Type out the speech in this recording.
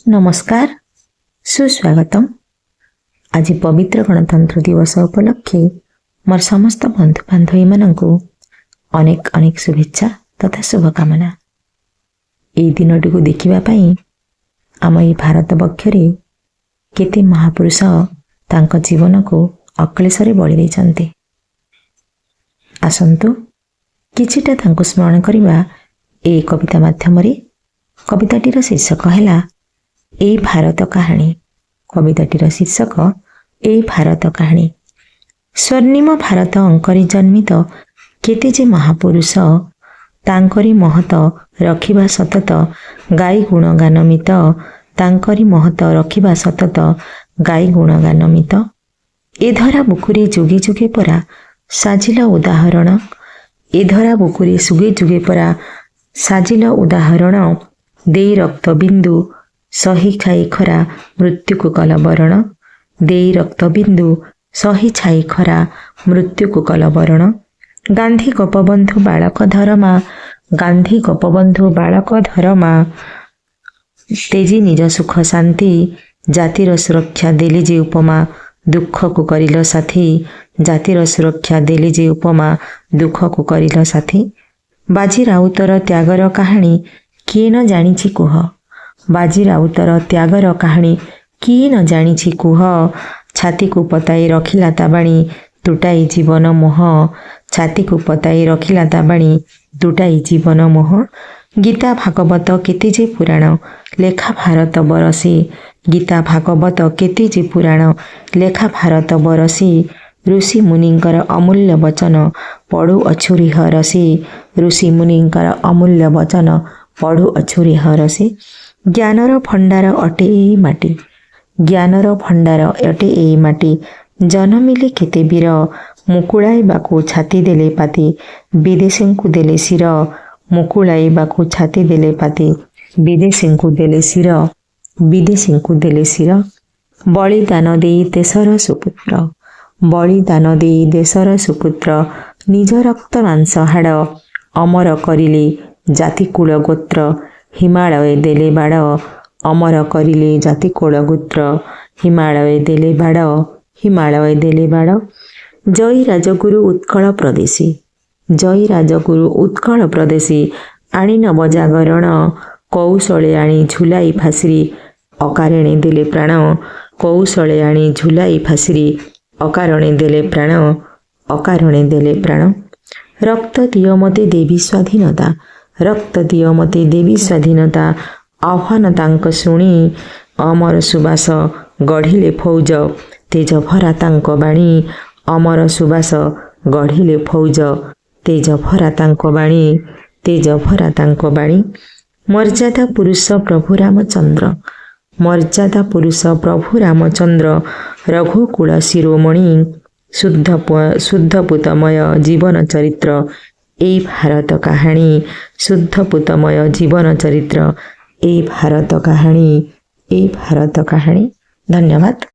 नमस्कार सुस्वागतम। आज पवित्र गणतंत्र दिवस उपलक्षे मोर समस्त बंधु बांधवी मानू अनेक अनेक शुभेच्छा तथा शुभकामना। यही दिनटी को देखापी आम ये भारत बक्षरे केते महापुरुष तांको जीवन को अक्लेशरे बलि देइछन्ते। आसंतु किछिटा तांको स्मरण करिबा ए कविता माध्यम। कविताटीर शीर्षक है ए भारत कहानी। कविताटीर शीर्षक ए भारत कहानी। स्वर्णिम भारत अंकरी जन्मित केते जे महापुरुष तांकरी महत रखिबा सतत गाई गुणगान मित। तांकरी महत रखिबा सतत गाई गुणगान मित। ए धरा बुकुरी जुगे जुगे परा साजिल उदाहरण। ए धरा बुकुरी जुगे जुगे परा साजिल उदाहरण। देई रक्त बिंदु सही खाई खरा मृत्यु को कलबरण। देई रक्त बिंदु सही छाई खरा मृत्यु को कलबरण। गांधी गोपबंधु बालक धरमा। गांधी गोपबंधु बालक धरमा। तेजी निज सुख शांति जातिर सुरक्षा देली जे उपमा दुख को करिल साथी। जातिर सुरक्षा देली जे उपमा दुख को करिल साथी। बाजी राउतर त्यागर कहानी किए न जानिछि कुह। बाजी राउतर त्यागर कहानी किए न जानिछि कुह। छाती को पताई रखिला ताबाणी तुटाई जीवन मोह। छाती को पताई रखिला ताबाणी तुटाई जीवन मोह। गीता भागवत केते जे पुराण लेखा भारत बरसी। गीता भागवत केते जे पुराण लेखा भारत बरसी। ऋषि मुनिंकर अमूल्य वचन पढ़ु अछुरी हरसी। ऋषि मुनिंकर अमूल्य वचन पढ़ु अछुरी हरसी। ज्ञानर भंडार अटे एई माटी। ज्ञानर भंडार अटे एई माटी। जनमिले केते वीर मुकुड़ाइबाकू छाती देले पाती। विदेशी को देले सिर मुकुड़ाइबाकू छाती देले पाती। विदेशी को देले सिर विदेशी को देले सिर। बलिदान देई देशर सुपुत्र। बलिदान देई देशर सुपुत्र। निज रक्त मांस हाड़ अमर करिले जाति कुल गोत्र। हिमालय देले बाड़ अमर करिले जाति कुल गोत्र। हिमालय देले बाड़ हिमालय देले बाड़। जय राजगुरु उत्कल प्रदेशी। जय राजगुरु उत्कल प्रदेशी। आणी नव जागरण कौशले आणी झुलाई फासिरी अकारिणी देले प्राण। कौशले आणी झुलाई फासिरी अकारिणी देले प्राण। अकारिणी देले प्राण। रक्त दियो मते देवी स्वाधीनता। रक्त दियो मते देवी स्वाधीनता। आह्वान तांक शुणी अमर सुबास गढ़िले फौज। तेज भरा तांक बाणी अमर सुबास गढ़िले फौज। तेज भरा तांक बाणी तेज भरा तांक बाणी। मर्यादा पुरुष प्रभु रामचंद्र। मर्यादा पुरुष प्रभु रामचंद्र। रघुकुल शिरोमणि शुद्ध पुतमय जीवन चरित्र। ए भारत कहानी शुद्ध पुतमय जीवन चरित्र। ए भारत कहानी ए भारत कहानी। धन्यवाद।